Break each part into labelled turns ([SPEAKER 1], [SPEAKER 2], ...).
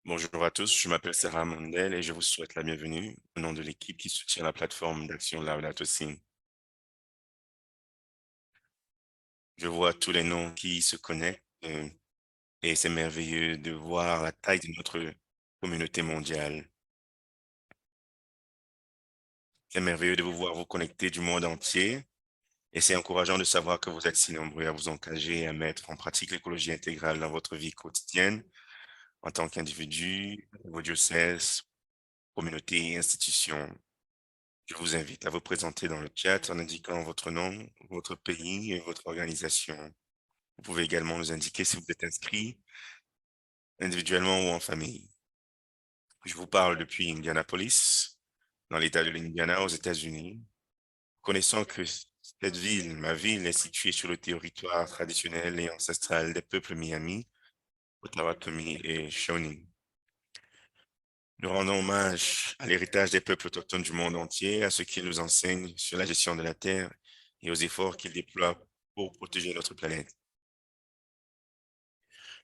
[SPEAKER 1] Bonjour à tous, je m'appelle Sarah Mandel et je vous souhaite la bienvenue au nom de l'équipe qui soutient la plateforme d'action Laudato Si. Je vois tous les noms qui se connectent et c'est merveilleux de voir la taille de notre communauté mondiale. C'est merveilleux de vous voir vous connecter du monde entier et c'est encourageant de savoir que vous êtes si nombreux à vous engager et à mettre en pratique l'écologie intégrale dans votre vie quotidienne en tant qu'individu, vos diocèses, communautés et institutions. Je vous invite à vous présenter dans le chat en indiquant votre nom, votre pays et votre organisation. Vous pouvez également nous indiquer si vous êtes inscrit individuellement ou en famille. Je vous parle depuis Indianapolis, dans l'État de l'Indiana, aux États-Unis. Connaissant que cette ville, ma ville, est située sur le territoire traditionnel et ancestral des peuples Miami, Potawatomi et Shawnee. Nous rendons hommage à l'héritage des peuples autochtones du monde entier, à ce qu'ils nous enseignent sur la gestion de la terre et aux efforts qu'ils déploient pour protéger notre planète.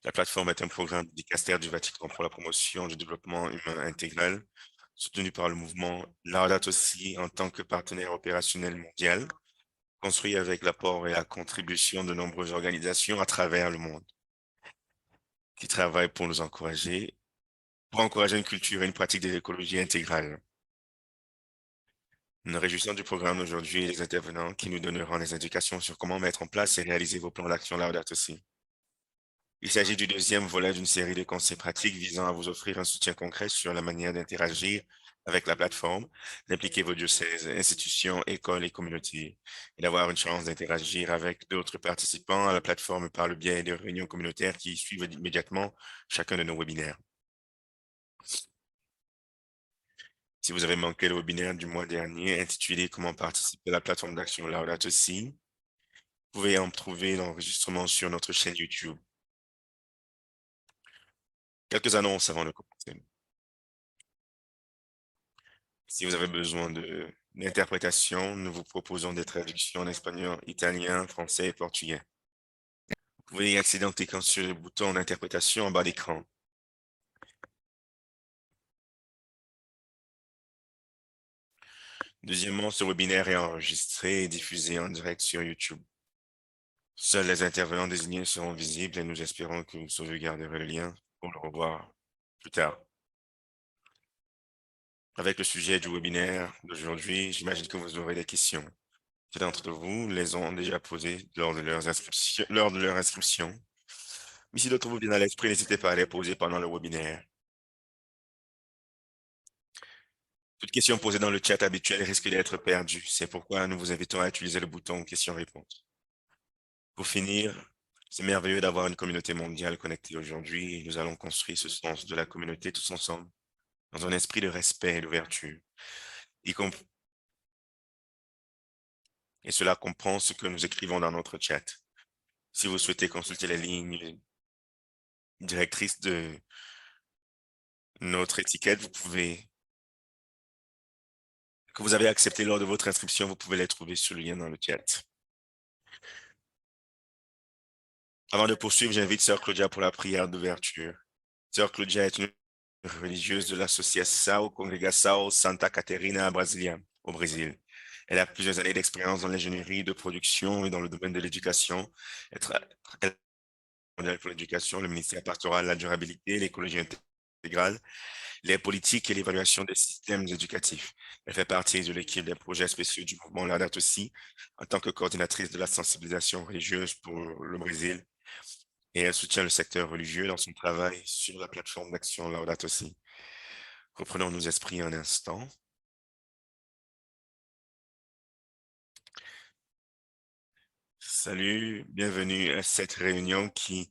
[SPEAKER 1] La plateforme est un programme dicaster du Vatican pour la promotion du développement humain intégral, soutenu par le mouvement Laudato Si en tant que partenaire opérationnel mondial, construit avec l'apport et la contribution de nombreuses organisations à travers le monde qui travaillent pour encourager une culture et une pratique de l'écologie intégrale. Nous nous réjouissons du programme d'aujourd'hui et des intervenants qui nous donneront des indications sur comment mettre en place et réaliser vos plans d'action Laudato Si. Il s'agit du deuxième volet d'une série de conseils pratiques visant à vous offrir un soutien concret sur la manière d'interagir avec la plateforme, d'impliquer vos diocèses, institutions, écoles et communautés, et d'avoir une chance d'interagir avec d'autres participants à la plateforme par le biais de réunions communautaires qui suivent immédiatement chacun de nos webinaires. Si vous avez manqué le webinaire du mois dernier intitulé Comment participer à la plateforme d'action Laudato Si, vous pouvez en trouver l'enregistrement sur notre chaîne YouTube. Quelques annonces avant de commencer. Si vous avez besoin d'interprétation, nous vous proposons des traductions en espagnol, italien, français et portugais. Vous pouvez y accéder en cliquant sur le bouton d'interprétation en bas d'écran. Deuxièmement, ce webinaire est enregistré et diffusé en direct sur YouTube. Seuls les intervenants désignés seront visibles et nous espérons que vous sauvegarderez le lien pour le revoir plus tard. Avec le sujet du webinaire d'aujourd'hui, j'imagine que vous aurez des questions. Certains d'entre vous les ont déjà posées lors de leur inscription. Mais si d'autres vous viennent à l'esprit, n'hésitez pas à les poser pendant le webinaire. Toute question posée dans le chat habituel risque d'être perdue. C'est pourquoi nous vous invitons à utiliser le bouton questions-réponses. Pour finir, c'est merveilleux d'avoir une communauté mondiale connectée aujourd'hui et nous allons construire ce sens de la communauté tous ensemble, dans un esprit de respect et d'ouverture. Y comp- Et cela comprend ce que nous écrivons dans notre chat. Si vous souhaitez consulter les lignes directrices de notre étiquette, que vous avez accepté lors de votre inscription, vous pouvez les trouver sur le lien dans le chat. Avant de poursuivre, j'invite Sœur Claudia pour la prière d'ouverture. Sœur Claudia est une religieuse de l'Associação Congregação Santa Caterina à Brasilia, au Brésil. Elle a plusieurs années d'expérience dans l'ingénierie de production et dans le domaine de l'éducation. Elle travaille pour l'éducation, le ministère pastoral, la durabilité, l'écologie intégrale, les politiques et l'évaluation des systèmes éducatifs. Elle fait partie de l'équipe des projets spéciaux du mouvement Laudato Si en tant que coordinatrice de la sensibilisation religieuse pour le Brésil et elle soutient le secteur religieux dans son travail sur la plateforme d'action Laudato Si. Reprenons nos esprits un instant. Salut, bienvenue à cette réunion qui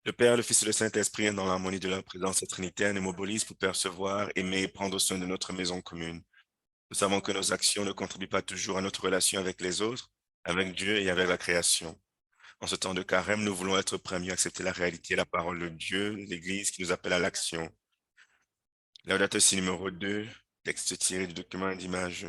[SPEAKER 1] Le Père, le Fils et le Saint-Esprit, dans l'harmonie de leur présence trinitaire, nous mobilisent pour percevoir, aimer et prendre soin de notre maison commune. Nous savons que nos actions ne contribuent pas toujours à notre relation avec les autres, avec Dieu et avec la création. En ce temps de carême, nous voulons être prêts à mieux accepter la réalité, la parole de Dieu, l'Église qui nous appelle à l'action. Laudato si numéro 2, texte tiré du document d'image.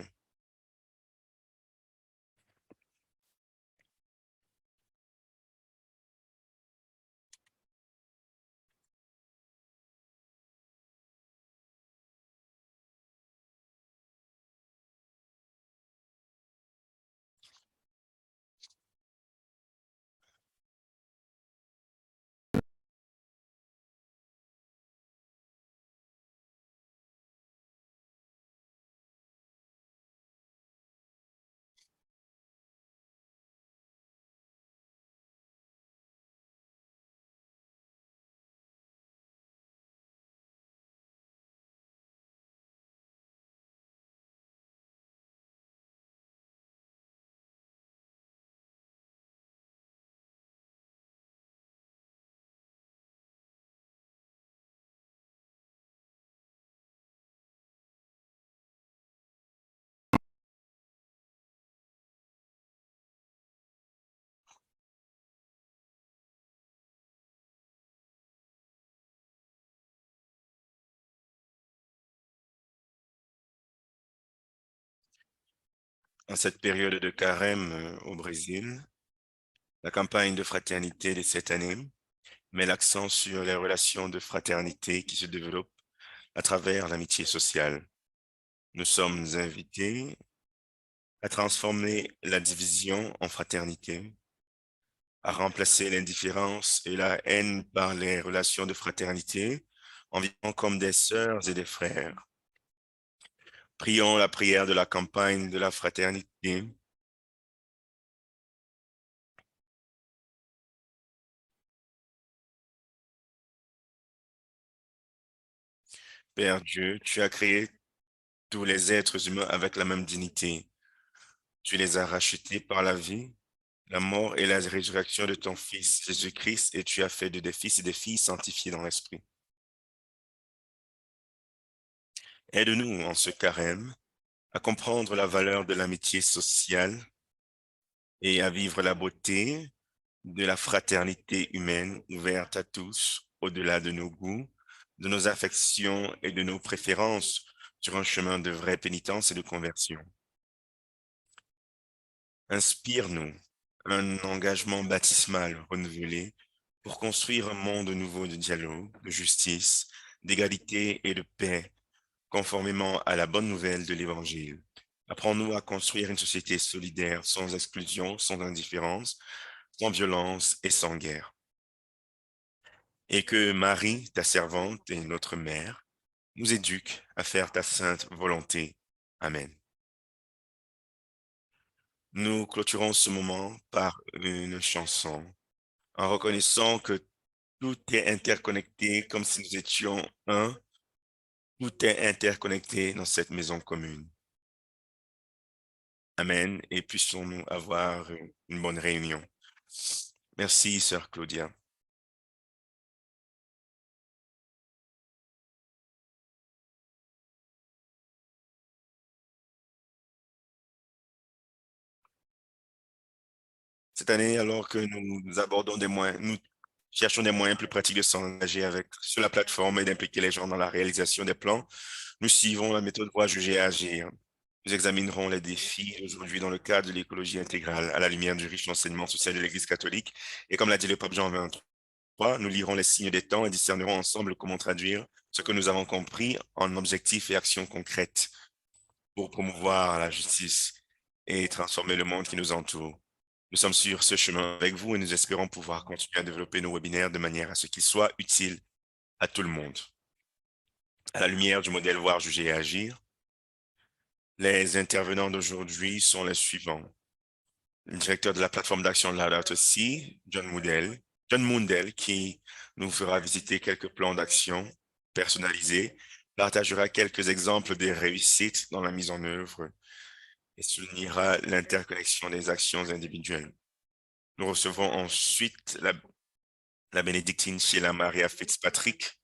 [SPEAKER 1] En cette période de carême au Brésil, la campagne de fraternité de cette année met l'accent sur les relations de fraternité qui se développent à travers l'amitié sociale. Nous sommes invités à transformer la division en fraternité, à remplacer l'indifférence et la haine par les relations de fraternité, en vivant comme des sœurs et des frères. Prions la prière de la campagne de la fraternité. Père Dieu, tu as créé tous les êtres humains avec la même dignité. Tu les as rachetés par la vie, la mort et la résurrection de ton Fils Jésus-Christ, et tu as fait de des fils et des filles sanctifiés dans l'Esprit. Aide-nous en ce carême à comprendre la valeur de l'amitié sociale et à vivre la beauté de la fraternité humaine ouverte à tous, au-delà de nos goûts, de nos affections et de nos préférences, sur un chemin de vraie pénitence et de conversion. Inspire-nous un engagement baptismal renouvelé pour construire un monde nouveau de dialogue, de justice, d'égalité et de paix, conformément à la bonne nouvelle de l'Évangile. Apprends-nous à construire une société solidaire, sans exclusion, sans indifférence, sans violence et sans guerre. Et que Marie, ta servante et notre mère, nous éduque à faire ta sainte volonté. Amen. Nous clôturons ce moment par une chanson en reconnaissant que tout est interconnecté comme si nous étions un. Tout est interconnecté dans cette maison commune. Amen. Et puissions-nous avoir une bonne réunion. Merci, sœur Claudia. Cette année, alors que nous abordons des moyens, nous cherchons des moyens plus pratiques de s'engager avec sur la plateforme et d'impliquer les gens dans la réalisation des plans, nous suivons la méthode Voir, juger et agir. Nous examinerons les défis aujourd'hui dans le cadre de l'écologie intégrale à la lumière du riche enseignement social de l'Église catholique. Et comme l'a dit le pape Jean XXIII, nous lirons les signes des temps et discernerons ensemble comment traduire ce que nous avons compris en objectifs et actions concrètes pour promouvoir la justice et transformer le monde qui nous entoure. Nous sommes sur ce chemin avec vous et nous espérons pouvoir continuer à développer nos webinaires de manière à ce qu'ils soient utiles à tout le monde. À la lumière du modèle Voir, juger et agir, les intervenants d'aujourd'hui sont les suivants. Le directeur de la plateforme d'action de Laudato Si, John Mundell, qui nous fera visiter quelques plans d'action personnalisés, partagera quelques exemples des réussites dans la mise en œuvre et soulignera l'interconnexion des actions individuelles. Nous recevrons ensuite la bénédictine Sheila Maria Fitzpatrick,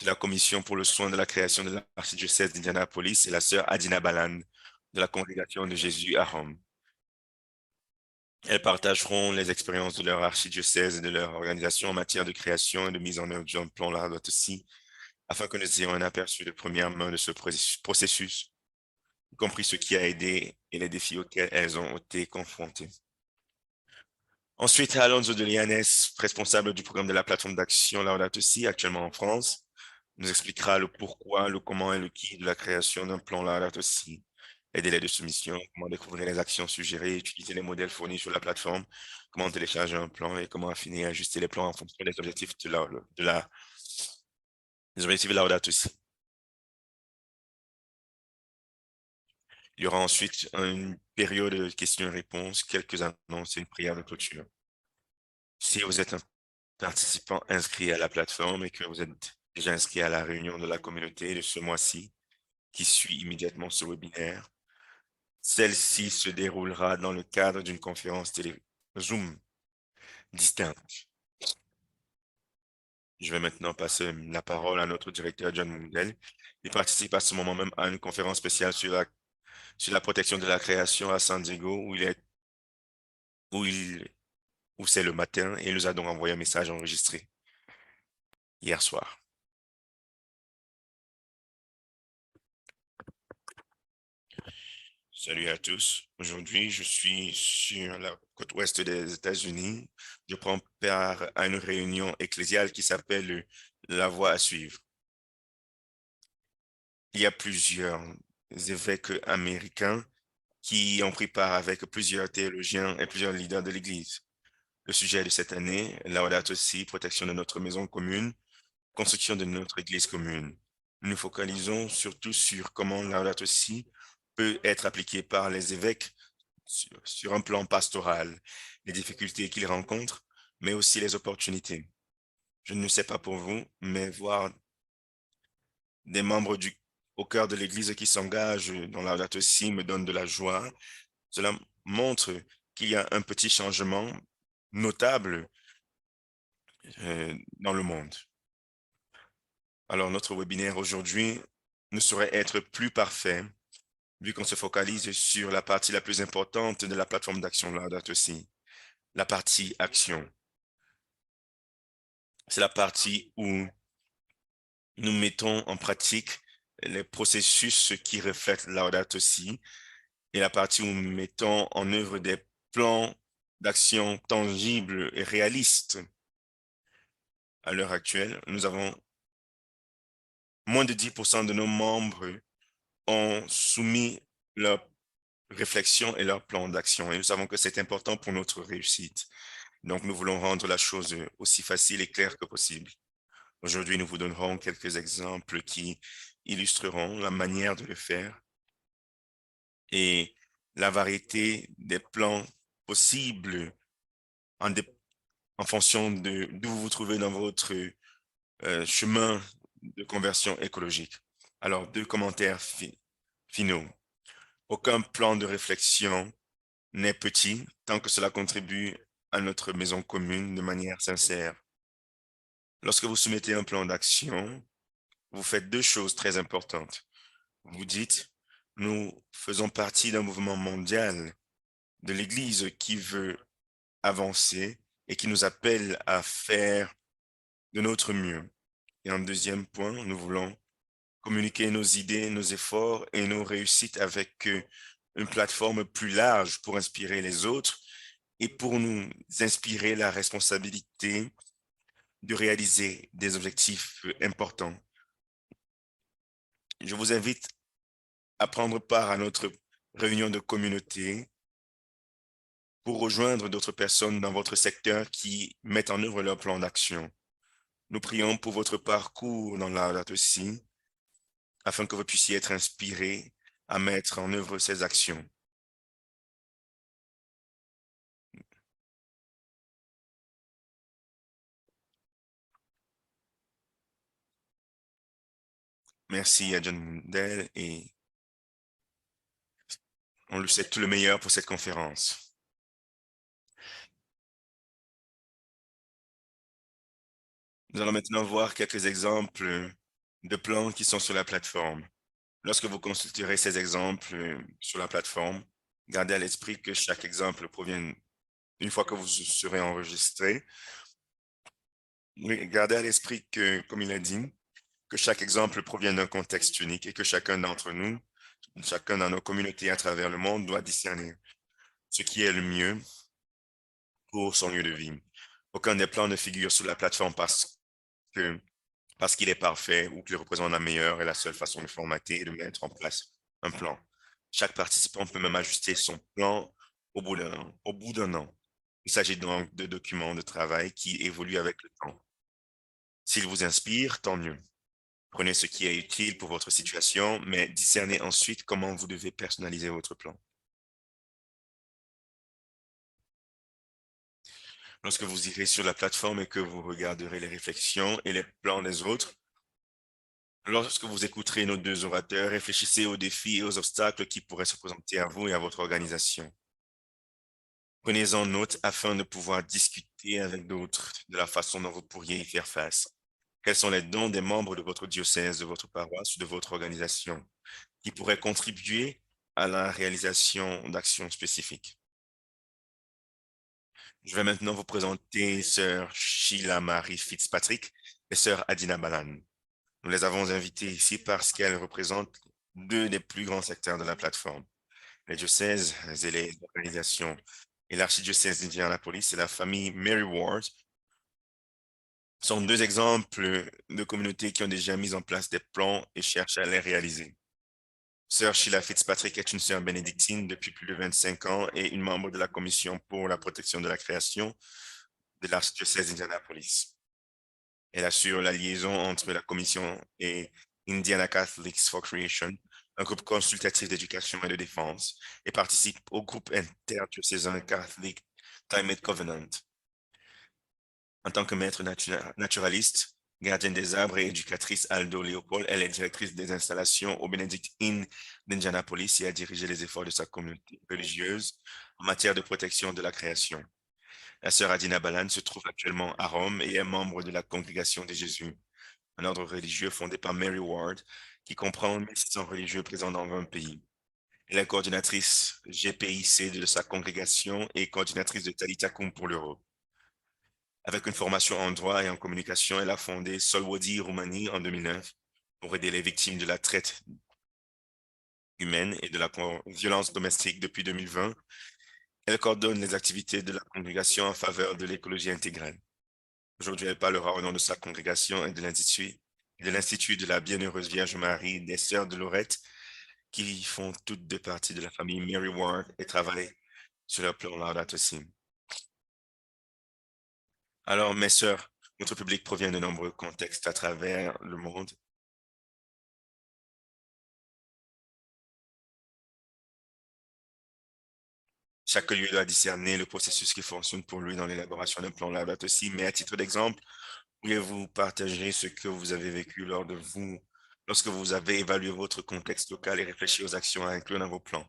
[SPEAKER 1] de la Commission pour le soin de la création de l'archidiocèse d'Indianapolis, et la sœur Adina Balan, de la Congrégation de Jésus à Rome. Elles partageront les expériences de leur archidiocèse et de leur organisation en matière de création et de mise en œuvre d'un plan Laudato Si, afin que nous ayons un aperçu de première main de ce processus, y compris ce qui a aidé et les défis auxquels elles ont été confrontées. Ensuite, Alonso de Lianes, responsable du programme de la plateforme d'action Laudato Si, actuellement en France, nous expliquera le pourquoi, le comment et le qui de la création d'un plan Laudato Si, les délais de soumission, comment découvrir les actions suggérées, utiliser les modèles fournis sur la plateforme, comment télécharger un plan et comment affiner et ajuster les plans en fonction des objectifs des objectifs de Laudato Si. Il y aura ensuite une période de questions-réponses, quelques annonces et une prière de clôture. Si vous êtes un participant inscrit à la plateforme et que vous êtes déjà inscrit à la réunion de la communauté de ce mois-ci, qui suit immédiatement ce webinaire, celle-ci se déroulera dans le cadre d'une conférence télé Zoom distincte. Je vais maintenant passer la parole à notre directeur John Mundell. Il participe à ce moment même à une conférence spéciale sur la protection de la création à San Diego où il, où c'est le matin et il nous a donc envoyé un message enregistré hier soir. Salut à tous. Aujourd'hui, je suis sur la côte ouest des États-Unis. Je prends part à une réunion ecclésiale qui s'appelle La Voie à suivre. Il y a plusieurs évêques américains qui ont pris part avec plusieurs théologiens et plusieurs leaders de l'Église. Le sujet de cette année, Laudato Si, protection de notre maison commune, construction de notre Église commune. Nous nous focalisons surtout sur comment Laudato Si peut être appliqué par les évêques sur un plan pastoral, les difficultés qu'ils rencontrent, mais aussi les opportunités. Je ne sais pas pour vous, mais voir des membres au cœur de l'Église qui s'engagent dans la date aussi me donne de la joie. Cela montre qu'il y a un petit changement notable dans le monde. Alors, notre webinaire aujourd'hui ne saurait être plus parfait vu qu'on se focalise sur la partie la plus importante de la plateforme d'action Laudato aussi, la partie action. C'est la partie où nous mettons en pratique les processus qui reflètent Laudato Si et la partie où nous mettons en œuvre des plans d'action tangibles et réalistes. À l'heure actuelle, nous avons moins de 10% de nos membres ont soumis leur réflexion et leur plan d'action et nous savons que c'est important pour notre réussite. Donc, nous voulons rendre la chose aussi facile et claire que possible. Aujourd'hui, nous vous donnerons quelques exemples qui illustreront la manière de le faire et la variété des plans possibles en, en fonction de d'où vous vous trouvez dans votre chemin de conversion écologique. Alors, deux commentaires finaux. Aucun plan de réflexion n'est petit tant que cela contribue à notre maison commune de manière sincère. Lorsque vous soumettez un plan d'action, vous faites deux choses très importantes. Vous dites, nous faisons partie d'un mouvement mondial de l'Église qui veut avancer et qui nous appelle à faire de notre mieux. Et en deuxième point, nous voulons communiquer nos idées, nos efforts et nos réussites avec une plateforme plus large pour inspirer les autres et pour nous inspirer la responsabilité de réaliser des objectifs importants. Je vous invite à prendre part à notre réunion de communauté pour rejoindre d'autres personnes dans votre secteur qui mettent en œuvre leur plan d'action. Nous prions pour votre parcours dans la date aussi, afin que vous puissiez être inspirés à mettre en œuvre ces actions. Merci à John Mundell et on lui souhaite tout le meilleur pour cette conférence. Nous allons maintenant voir quelques exemples de plans qui sont sur la plateforme. Lorsque vous consulterez ces exemples sur la plateforme, gardez à l'esprit que chaque exemple provient, une fois que vous serez enregistré, oui, gardez à l'esprit que, comme il a dit, que chaque exemple provient d'un contexte unique et que chacun d'entre nous, chacun dans nos communautés à travers le monde doit discerner ce qui est le mieux pour son lieu de vie. Aucun des plans ne figure sur la plateforme que, parce qu'il est parfait ou qu'il représente la meilleure et la seule façon de formater et de mettre en place un plan. Chaque participant peut même ajuster son plan au bout d'un an. Il s'agit donc de documents de travail qui évoluent avec le temps. S'il vous inspire, tant mieux. Prenez ce qui est utile pour votre situation, mais discernez ensuite comment vous devez personnaliser votre plan. Lorsque vous irez sur la plateforme et que vous regarderez les réflexions et les plans des autres, lorsque vous écouterez nos deux orateurs, réfléchissez aux défis et aux obstacles qui pourraient se présenter à vous et à votre organisation. Prenez-en note afin de pouvoir discuter avec d'autres de la façon dont vous pourriez y faire face. Quels sont les dons des membres de votre diocèse, de votre paroisse ou de votre organisation qui pourraient contribuer à la réalisation d'actions spécifiques? Je vais maintenant vous présenter sœur Sheila Marie Fitzpatrick et sœur Adina Balan. Nous les avons invitées ici parce qu'elles représentent deux des plus grands secteurs de la plateforme, les diocèses et les organisations. Et l'archidiocèse d'Indianapolis et la famille Mary Ward sont deux exemples de communautés qui ont déjà mis en place des plans et cherchent à les réaliser. Sœur Sheila Fitzpatrick est une sœur bénédictine depuis plus de 25 ans et une membre de la Commission pour la protection de la création de l'archidiocèse d'Indianapolis. Elle assure la liaison entre la Commission et Indiana Catholics for Creation, un groupe consultatif d'éducation et de défense, et participe au groupe interdiocésain Catholic Climate Covenant. En tant que maître naturaliste, gardienne des arbres et éducatrice Aldo Léopold, elle est directrice des installations au Benedict Inn d'Indianapolis et a dirigé les efforts de sa communauté religieuse en matière de protection de la création. La sœur Adina Balan se trouve actuellement à Rome et est membre de la Congrégation de Jésus, un ordre religieux fondé par Mary Ward qui comprend 1600 religieux présents dans 20 pays. Elle est coordinatrice GPIC de sa congrégation et coordinatrice de Talitha Kum pour l'Europe. Avec une formation en droit et en communication, elle a fondé Solvodi Roumanie en 2009 pour aider les victimes de la traite humaine et de la violence domestique depuis 2020. Elle coordonne les activités de la congrégation en faveur de l'écologie intégrale. Aujourd'hui, elle parlera au nom de sa congrégation et de l'Institut de la Bienheureuse Vierge Marie des Sœurs de Lorette, qui font toutes deux parties de la famille Mary Ward et travaillent sur leur plan Laudato Si. Alors, mes sœurs, notre public provient de nombreux contextes à travers le monde. Chaque lieu doit discerner le processus qui fonctionne pour lui dans l'élaboration d'un plan Laudato Si, mais à titre d'exemple, pourriez-vous partager ce que vous avez vécu lorsque vous avez évalué votre contexte local et réfléchi aux actions à inclure dans vos plans?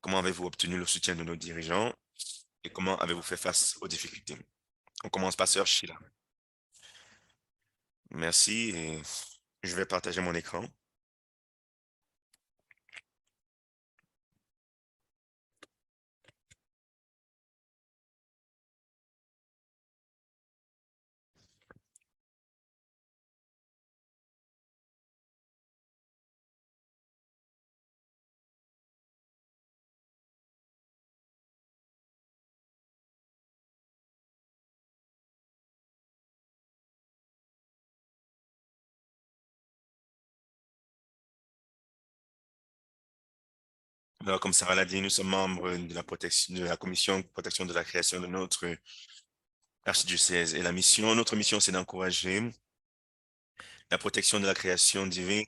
[SPEAKER 1] Comment avez-vous obtenu le soutien de nos dirigeants et comment avez-vous fait face aux difficultés? On commence par Sœur Sheila. Merci et je vais partager mon écran. Alors, comme Sarah l'a dit, nous sommes membres de de la commission de protection de la création de notre archidiocèse. Et notre mission, c'est d'encourager la protection de la création divine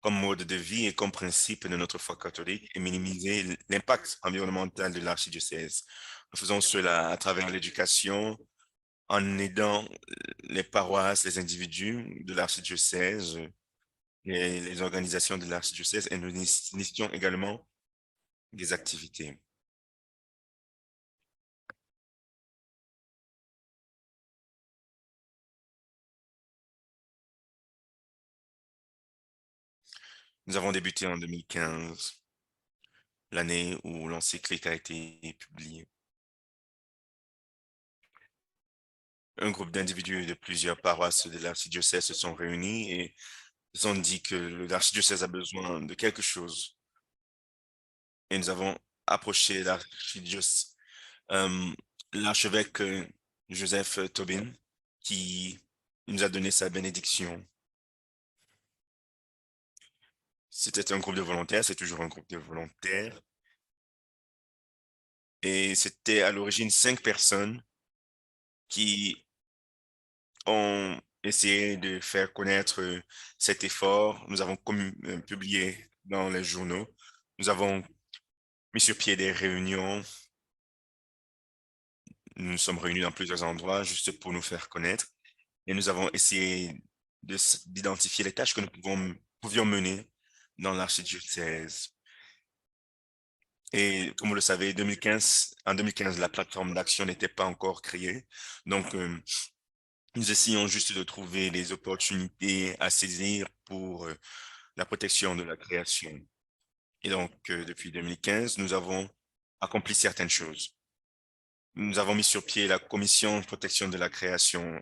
[SPEAKER 1] comme mode de vie et comme principe de notre foi catholique et minimiser l'impact environnemental de l'archidiocèse. Nous faisons cela à travers l'éducation, en aidant les paroisses, les individus de l'archidiocèse et les organisations de l'archidiocèse et nous initions également des activités. Nous avons débuté en 2015, l'année où l'encyclique a été publiée. Un groupe d'individus de plusieurs paroisses de l'archidiocèse se sont réunis et se sont dit que l'archidiocèse a besoin de quelque chose. Et nous avons approché euh, l'archevêque Joseph Tobin, qui nous a donné sa bénédiction. C'était un groupe de volontaires, c'est toujours un groupe de volontaires. Et c'était à l'origine 5 personnes qui ont essayé de faire connaître cet effort. Nous avons publié dans les journaux. Nous avons mis sur pied des réunions. Nous nous sommes réunis dans plusieurs endroits juste pour nous faire connaître. Et nous avons essayé d'identifier les tâches que pouvions mener dans l'archidiocèse. Et comme vous le savez, en 2015, la plateforme d'action n'était pas encore créée. Donc, nous essayons juste de trouver les opportunités à saisir pour la protection de la création. Et donc, depuis 2015, nous avons accompli certaines choses. Nous avons mis sur pied la commission de protection de la création,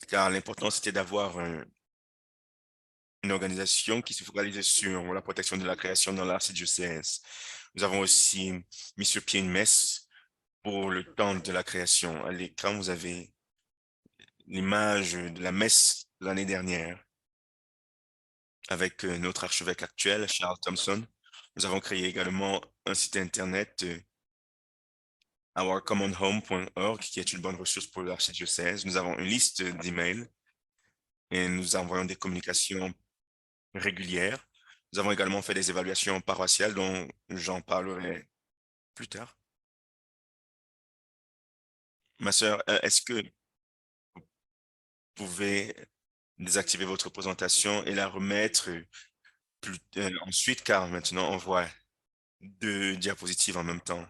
[SPEAKER 1] car l'important, c'était d'avoir une organisation qui se focalisait sur la protection de la création dans l'archidiocèse. Nous avons aussi mis sur pied une messe pour le temps de la création. À l'écran, vous avez l'image de la messe de l'année dernière avec notre archevêque actuel, Charles Thompson. Nous avons créé également un site internet, ourcommonhome.org, qui est une bonne ressource pour l'archidiocèse. Nous avons une liste d'emails et nous envoyons des communications régulières. Nous avons également fait des évaluations paroissiales dont j'en parlerai plus tard. Ma sœur, est-ce que vous pouvez désactiver votre présentation et la remettre ensuite, car maintenant on voit 2 diapositives en même temps.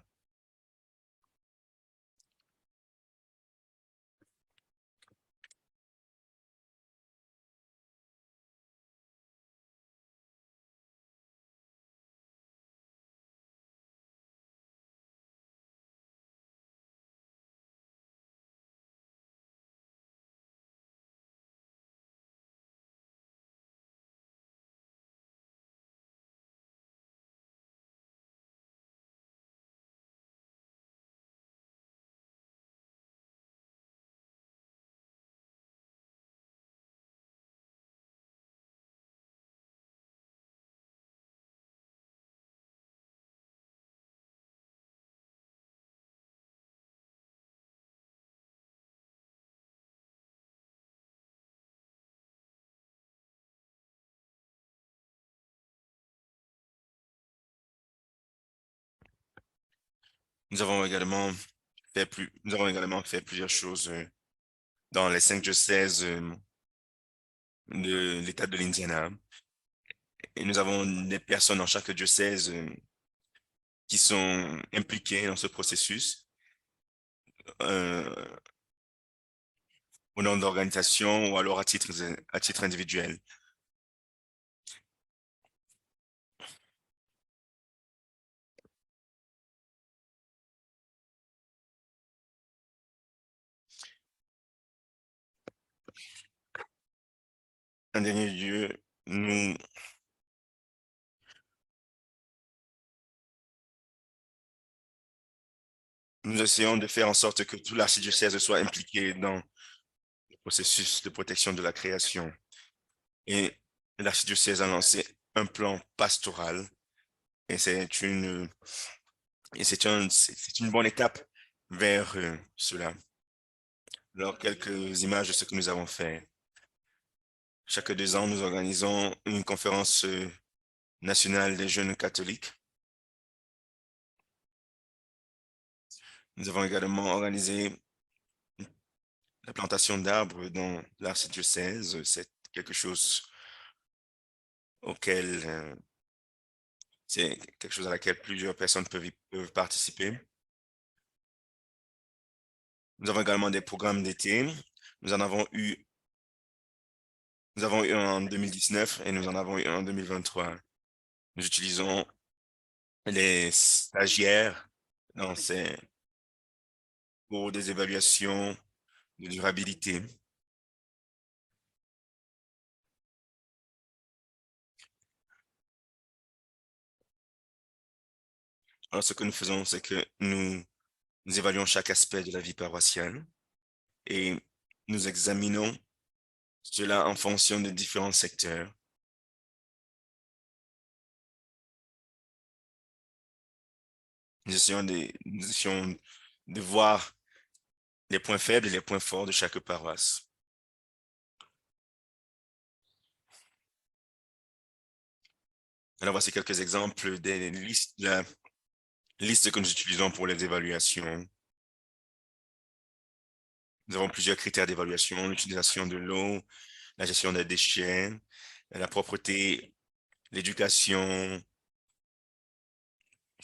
[SPEAKER 1] Nous avons également fait plusieurs choses dans les 5 diocèses de l'État de l'Indiana. Et nous avons des personnes dans chaque diocèse qui sont impliquées dans ce processus euh, au nom d'organisations ou alors à titre individuel. En dernier lieu, nous essayons de faire en sorte que tout l'archidiocèse soit impliqué dans le processus de protection de la création. Et l'archidiocèse a lancé un plan pastoral et c'est une bonne étape vers cela. Alors, quelques images de ce que nous avons fait. Chaque 2 ans, nous organisons une conférence nationale des jeunes catholiques. Nous avons également organisé la plantation d'arbres dans l'archidiocèse. C'est quelque chose auquel, c'est quelque chose à laquelle plusieurs personnes peuvent participer. Nous avons également des programmes d'été. Nous en avons eu, Nous avons eu un en 2019 et nous en avons eu un en 2023. Nous utilisons les stagiaires dans ces, pour des évaluations de durabilité. Alors, ce que nous faisons, c'est que nous évaluons chaque aspect de la vie paroissiale et nous examinons cela en fonction de différents secteurs. Nous essayons de voir les points faibles et les points forts de chaque paroisse. Alors, voici quelques exemples des listes, la liste que nous utilisons pour les évaluations. Nous avons plusieurs critères d'évaluation, l'utilisation de l'eau, la gestion des déchets, la propreté, l'éducation,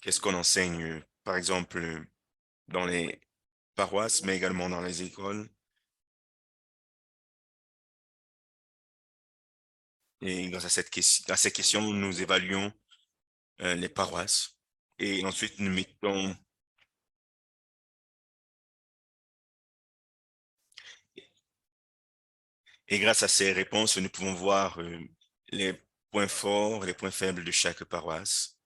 [SPEAKER 1] qu'est-ce qu'on enseigne, par exemple, dans les paroisses, mais également dans les écoles. Et grâce à à ces questions, nous évaluons les paroisses. Et ensuite, et grâce à ces réponses, nous pouvons voir les points forts, les points faibles de chaque paroisse.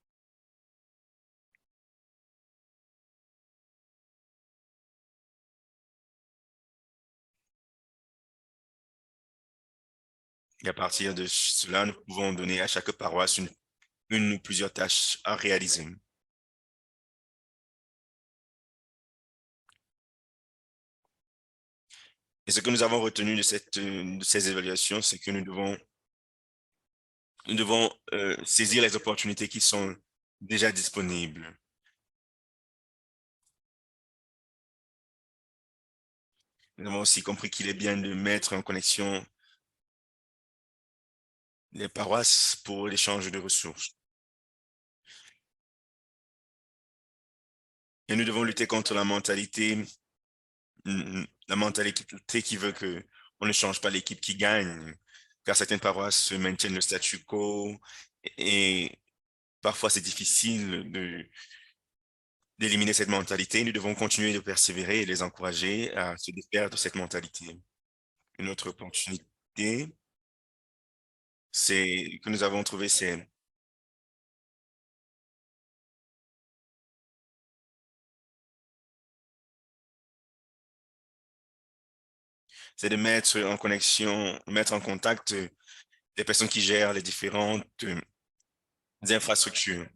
[SPEAKER 1] Et à partir de cela, nous pouvons donner à chaque paroisse une ou plusieurs tâches à réaliser. Et ce que nous avons retenu de ces évaluations, c'est que nous devons saisir les opportunités qui sont déjà disponibles. Nous avons aussi compris qu'il est bien de mettre en connexion les paroisses pour l'échange de ressources. Et nous devons lutter contre la mentalité qui veut que on ne change pas l'équipe qui gagne, car certaines paroisses se maintiennent le statu quo et parfois c'est difficile d'éliminer cette mentalité. Nous devons continuer de persévérer et les encourager à se défaire de cette mentalité. Une autre opportunité, que nous avons trouvé, c'est de mettre en connexion, mettre en contact les personnes qui gèrent les différentes infrastructures.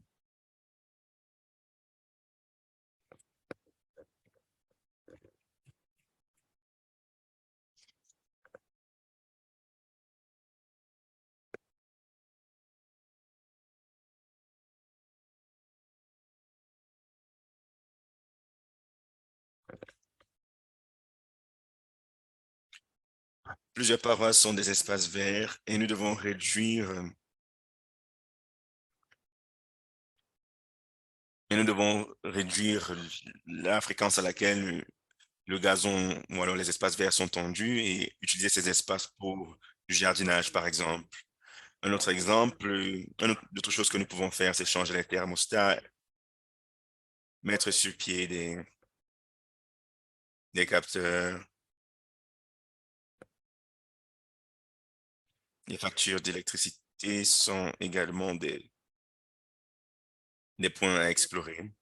[SPEAKER 1] Plusieurs paroisses sont des espaces verts et nous devons réduire la fréquence à laquelle le gazon ou alors les espaces verts sont tendus et utiliser ces espaces pour du jardinage, par exemple. Un autre exemple, autre chose que nous pouvons faire, c'est changer les thermostats, mettre sur pied des capteurs. Les factures d'électricité sont également des points à explorer.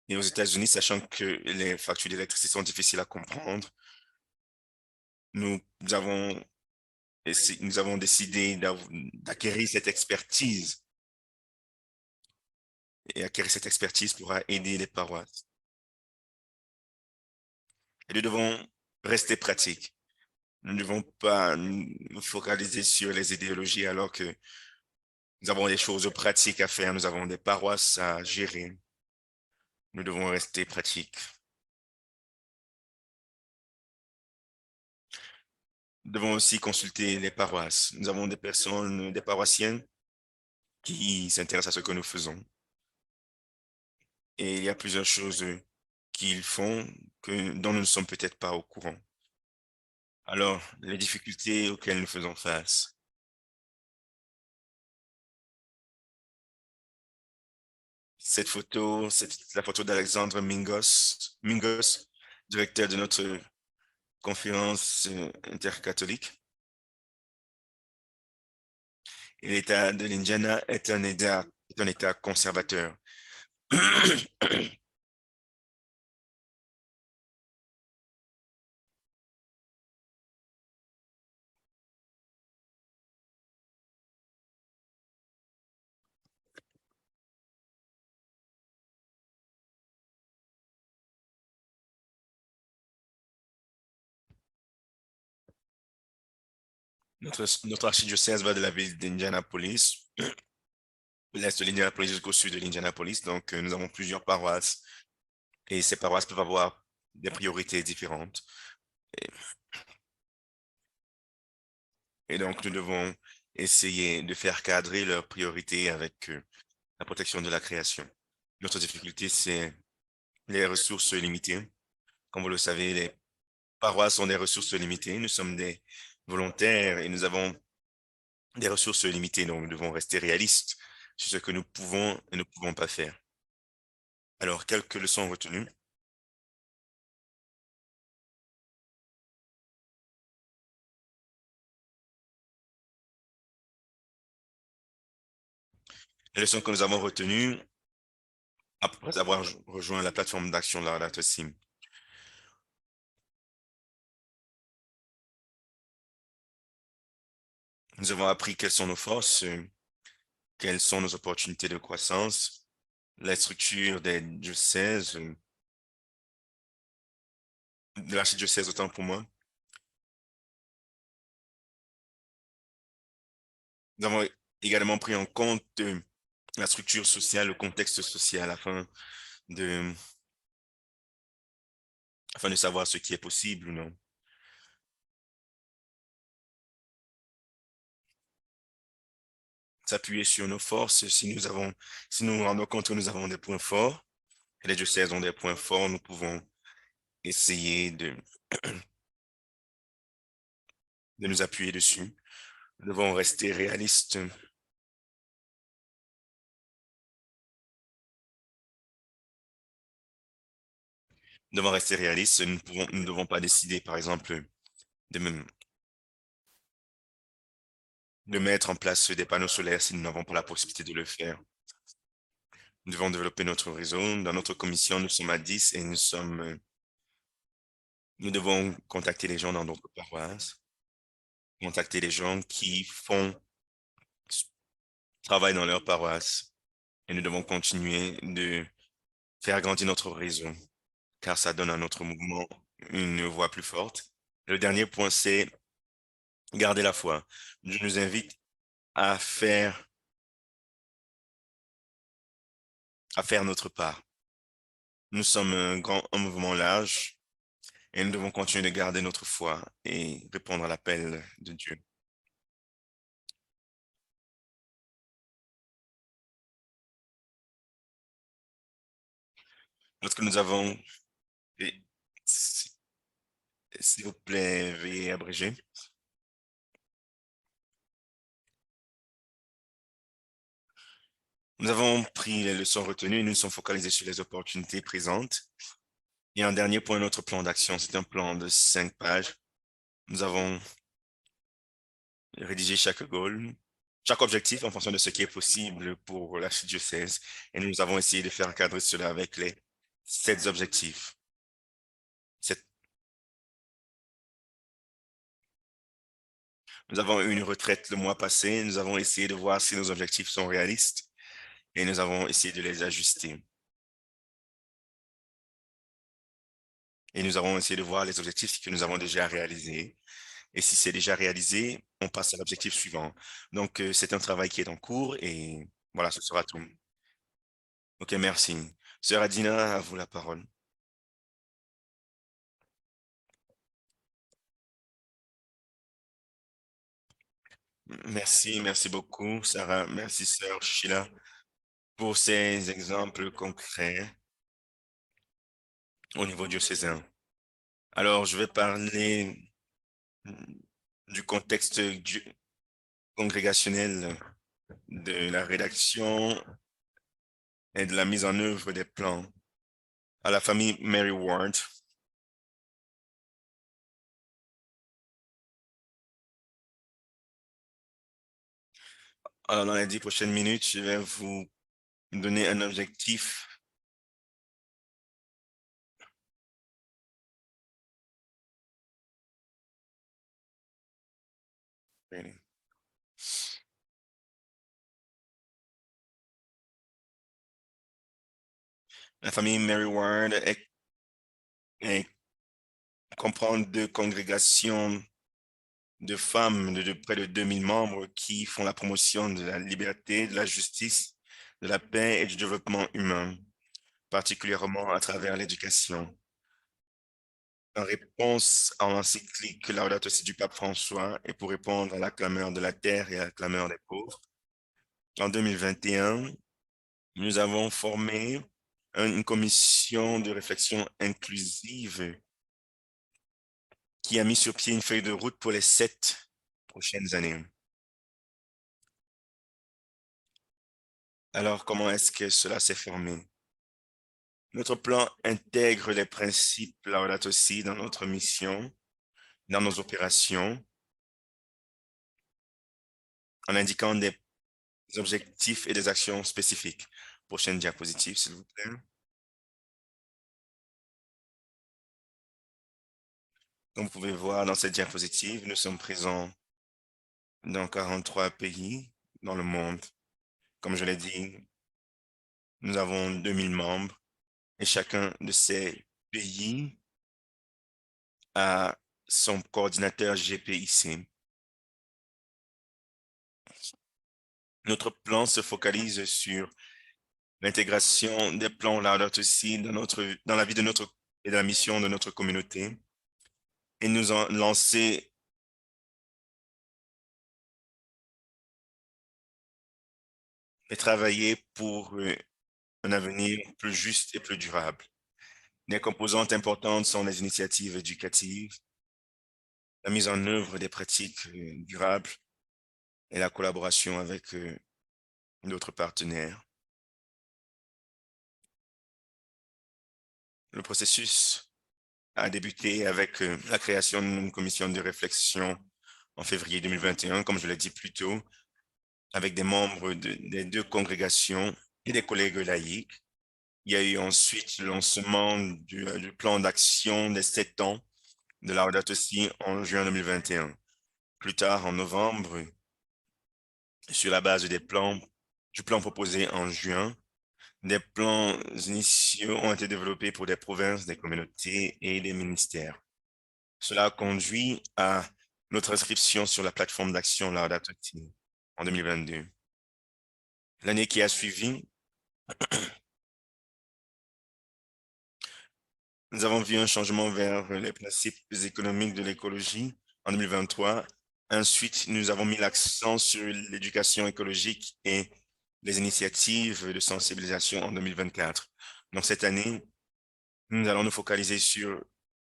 [SPEAKER 1] Et aux États-Unis, sachant que les factures d'électricité sont difficiles à comprendre, nous avons, nous avons décidé d'acquérir cette expertise. Et acquérir cette expertise pourra aider les paroisses. Et nous devons rester pratiques. Nous ne devons pas nous focaliser sur les idéologies alors que nous avons des choses pratiques à faire, nous avons des paroisses à gérer. Nous devons rester pratiques. Nous devons aussi consulter les paroisses. Nous avons des personnes, des paroissiens qui s'intéressent à ce que nous faisons. Et il y a plusieurs choses qu'ils font dont nous ne sommes peut-être pas au courant. Alors, les difficultés auxquelles nous faisons face. Cette photo, c'est la photo d'Alexandre Mingos, directeur de notre conférence intercatholique. Et l'État de l'Indiana est un État conservateur. Notre archidiocèse va de la ville d'Indianapolis, l'est de l'Indianapolis jusqu'au sud de l'Indianapolis. Donc, nous avons plusieurs paroisses et ces paroisses peuvent avoir des priorités différentes. Et, et donc, nous devons essayer de faire cadrer leurs priorités avec la protection de la création. Notre difficulté, c'est les ressources limitées. Comme vous le savez, les paroisses ont des ressources limitées. Nous sommes des volontaires et nous avons des ressources limitées. Donc, nous devons rester réalistes sur ce que nous pouvons et ne pouvons pas faire. Alors, quelques leçons retenues. Les leçons que nous avons retenues après avoir rejoint la plateforme d'action de la Data Sim. Nous avons appris quelles sont nos forces, quelles sont nos opportunités de croissance, la structure des diocèses, de l'archidiocèse autant pour moi. Nous avons également pris en compte la structure sociale, le contexte social de, afin de savoir ce qui est possible ou non. S'appuyer sur nos forces, si nous nous rendons compte que nous avons des points forts, et les diocèses ont des points forts, nous pouvons essayer de nous appuyer dessus. Nous devons rester réalistes. Nous devons rester réalistes. Nous ne devons pas décider, par exemple, de, même- de mettre en place des panneaux solaires si nous n'avons pas la possibilité de le faire. Nous devons développer notre réseau. Dans notre commission, nous sommes à 10 et nous devons contacter les gens dans d'autres paroisses, contacter les gens qui travaillent dans leur paroisse. Et nous devons continuer de faire grandir notre réseau, car ça donne à notre mouvement une voix plus forte. Le dernier point, c'est garder la foi. Je nous invite à à faire notre part. Nous sommes un mouvement large et nous devons continuer de garder notre foi et répondre à l'appel de Dieu. Lorsque nous avons, et s- s'il vous plaît, veuillez abréger. Nous avons pris les leçons retenues et nous nous sommes focalisés sur les opportunités présentes. Et un dernier point, notre plan d'action, c'est un plan de 5 pages. Nous avons rédigé chaque goal, chaque objectif en fonction de ce qui est possible pour l'archidiocèse. Et nous avons essayé de faire cadrer cela avec les 7 objectifs. Sept- Nous avons eu une retraite le mois passé. Nous avons essayé de voir si nos objectifs sont réalistes et nous avons essayé de les ajuster. Et nous avons essayé de voir les objectifs que nous avons déjà réalisés. Et si c'est déjà réalisé, on passe à l'objectif suivant. Donc, c'est un travail qui est en cours et voilà, ce sera tout. OK, merci. Sœur Adina, à vous la parole. Merci beaucoup, Sarah. Merci, sœur Sheila, pour ces exemples concrets au niveau diocésain. Alors, je vais parler du contexte congrégationnel de la rédaction et de la mise en œuvre des plans. À la famille Mary Ward, alors dans les 10 prochaines minutes, je vais vous donner un objectif. La famille Mary Ward comprend deux congrégations de femmes de près de 2 000 membres qui font la promotion de la liberté, de la justice, de la paix et du développement humain, particulièrement à travers l'éducation. En réponse à l'encyclique Laudato Si du pape François et pour répondre à la clameur de la terre et à la clameur des pauvres, en 2021, nous avons formé une commission de réflexion inclusive qui a mis sur pied une feuille de route pour les 7 prochaines années. Alors, comment est-ce que cela s'est formé? Notre plan intègre les principes Laudato Si dans notre mission, dans nos opérations, en indiquant des objectifs et des actions spécifiques. Prochaine diapositive, s'il vous plaît. Comme vous pouvez voir dans cette diapositive, nous sommes présents dans 43 pays dans le monde. Comme je l'ai dit, nous avons 2 000 membres et chacun de ces pays a son coordinateur GPIC. Notre plan se focalise sur l'intégration des plans Laudato Si dans la vie de notre et de la mission de notre communauté. Et nous avons lancé et travaillé pour un avenir plus juste et plus durable. Les composantes importantes sont les initiatives éducatives, la mise en œuvre des pratiques durables et la collaboration avec d'autres partenaires. Le processus a débuté avec la création d'une commission de réflexion en février 2021, comme je l'ai dit plus tôt, avec des membres des deux congrégations et des collègues laïcs. Il y a eu ensuite le lancement du plan d'action des 7 ans de Laudato Si en juin 2021. Plus tard, en novembre, sur la base du plan proposé en juin, des plans initiaux ont été développés pour des provinces, des communautés et des ministères. Cela a conduit à notre inscription sur la plateforme d'action Laudato Si en 2022. L'année qui a suivi, nous avons vu un changement vers les principes économiques de l'écologie en 2023. Ensuite, nous avons mis l'accent sur l'éducation écologique et les initiatives de sensibilisation en 2024. Donc, cette année, nous allons nous focaliser sur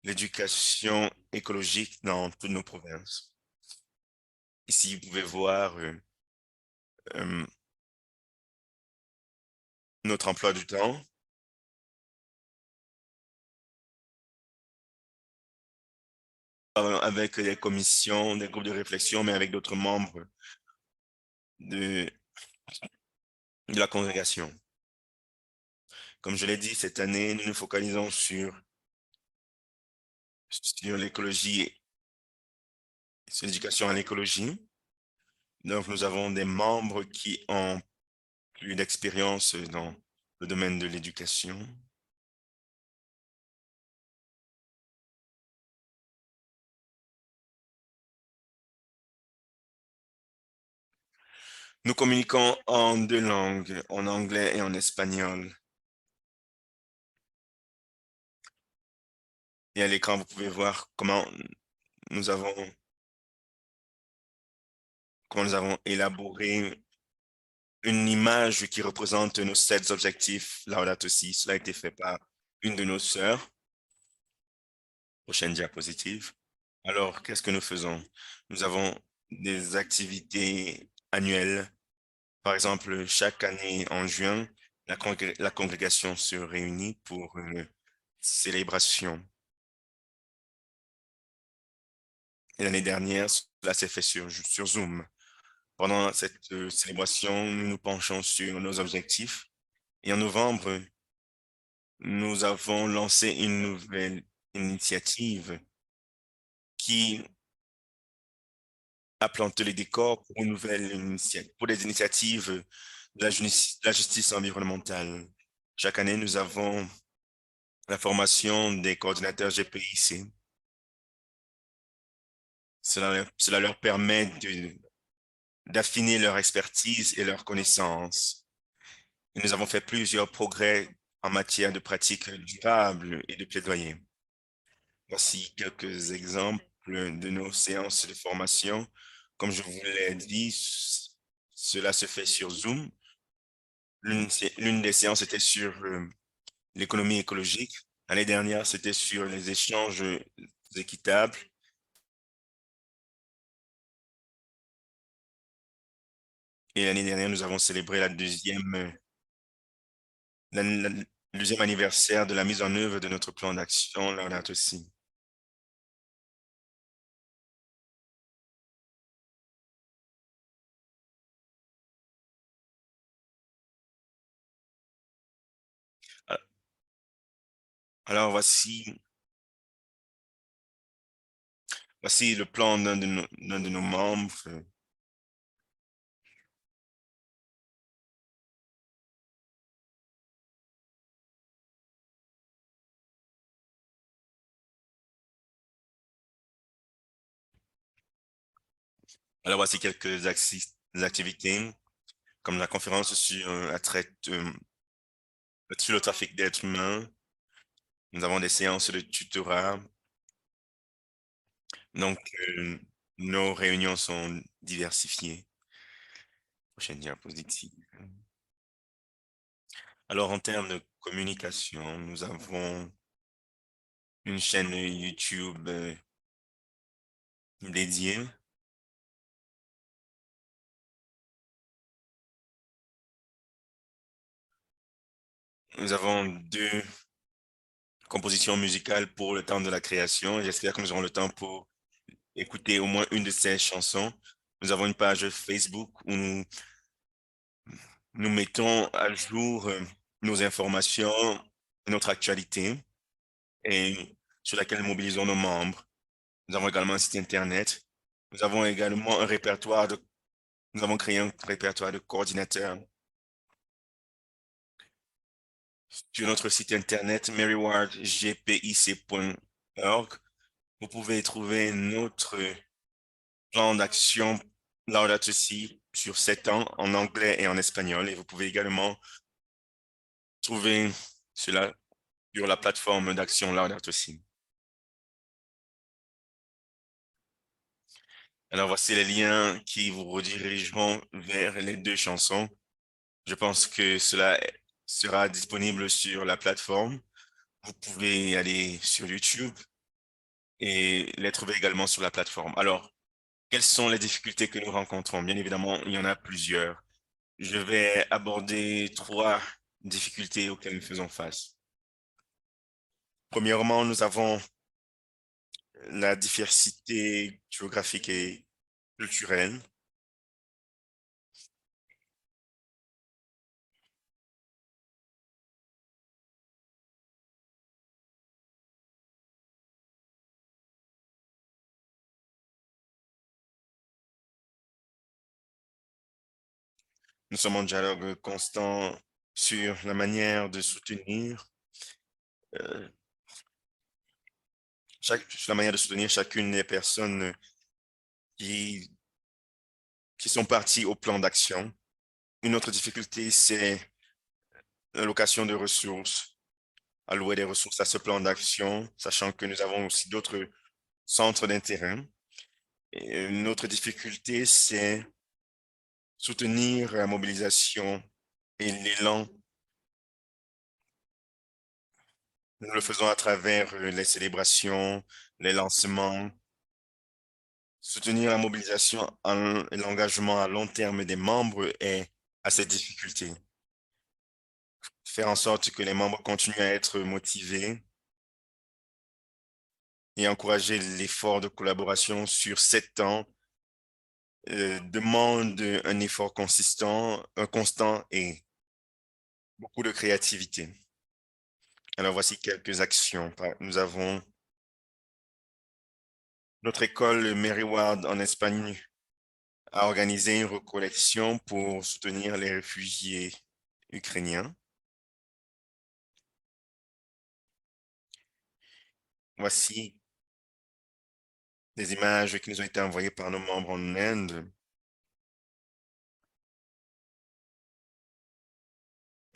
[SPEAKER 1] l'éducation écologique dans toutes nos provinces. Ici, vous pouvez voir euh, notre emploi du temps. Avec des commissions, des groupes de réflexion, mais avec d'autres membres de, de la congrégation. Comme je l'ai dit, cette année, nous nous focalisons sur l'écologie, sur l'éducation à l'écologie. Donc, nous avons des membres qui ont plus d'expérience dans le domaine de l'éducation. Nous communiquons en 2 langues, en anglais et en espagnol. Et à l'écran, vous pouvez voir nous avons, comment nous avons élaboré une image qui représente nos 7 objectifs Laudato Si. Cela a été fait par une de nos sœurs. Prochaine diapositive. Alors, qu'est-ce que nous faisons? Nous avons des activités annuelles. Par exemple, chaque année en juin, la congrégation se réunit pour une célébration. Et l'année dernière, cela s'est fait sur Zoom. Pendant cette célébration, nous nous penchons sur nos objectifs. Et en novembre, nous avons lancé une nouvelle initiative qui a planté les décors pour une nouvelle initiative, pour des initiatives de la justice environnementale. Chaque année, nous avons la formation des coordinateurs GPIC. Cela leur permet d'affiner leur expertise et leurs connaissances. Et nous avons fait plusieurs progrès en matière de pratiques durables et de plaidoyer. Voici quelques exemples de nos séances de formation. Comme je vous l'ai dit, cela se fait sur Zoom. L'une des séances était sur l'économie écologique. L'année dernière, c'était sur les échanges équitables. Et l'année dernière, nous avons célébré le deuxième anniversaire de la mise en œuvre de notre plan d'action Laudato Si. Alors voici le plan d'un de nos membres. Alors voici quelques activités, comme la conférence sur sur le trafic d'êtres humains. Nous avons des séances de tutorat. Donc, nos réunions sont diversifiées. Prochaine diapositive. Alors, en termes de communication, nous avons une chaîne YouTube dédiée. Nous avons deux compositions musicales pour le temps de la création. J'espère que nous aurons le temps pour écouter au moins une de ces chansons. Nous avons une page Facebook où nous mettons à jour nos informations, notre actualité et sur laquelle nous mobilisons nos membres. Nous avons également un site Internet. Nous avons également nous avons créé un répertoire de coordinateurs sur notre site Internet marywardgpic.org. Vous pouvez trouver notre plan d'action Laudato Si sur 7 ans en anglais et en espagnol. Et vous pouvez également trouver cela sur la plateforme d'action Laudato Si. Alors voici les liens qui vous redirigeront vers les deux chansons. Je pense que cela sera disponible sur la plateforme. Vous pouvez aller sur YouTube et les trouver également sur la plateforme. Alors, quelles sont les difficultés que nous rencontrons? Bien évidemment, il y en a plusieurs. Je vais aborder trois difficultés auxquelles nous faisons face. Premièrement, nous avons la diversité géographique et culturelle. Nous sommes en dialogue constant sur la manière de soutenir, euh, sur la manière de soutenir chacune des personnes qui, qui sont parties au plan d'action. Une autre difficulté, c'est l'allocation de ressources, allouer des ressources à ce plan d'action, sachant que nous avons aussi d'autres centres d'intérêt. Et une autre difficulté, c'est soutenir la mobilisation et l'élan. Nous le faisons à travers les célébrations, les lancements. Soutenir la mobilisation et l'engagement à long terme des membres est à cette difficulté. Faire en sorte que les membres continuent à être motivés et encourager l'effort de collaboration sur 7 ans demande un effort consistant, constant et beaucoup de créativité. Alors voici quelques actions. Nous avons notre école Mary Ward en Espagne a organisé une recollection pour soutenir les réfugiés ukrainiens. Voici des images qui nous ont été envoyées par nos membres en Inde.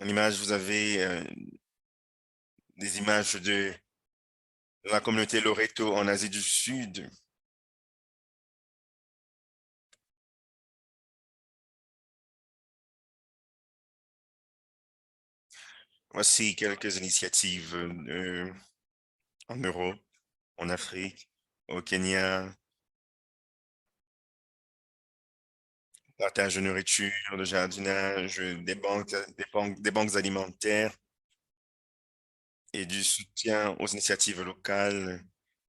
[SPEAKER 1] En image, vous avez des images de la communauté Loreto en Asie du Sud. Voici quelques initiatives en Europe, en Afrique, au Kenya, partage de nourriture, de jardinage, des banques alimentaires et du soutien aux initiatives locales.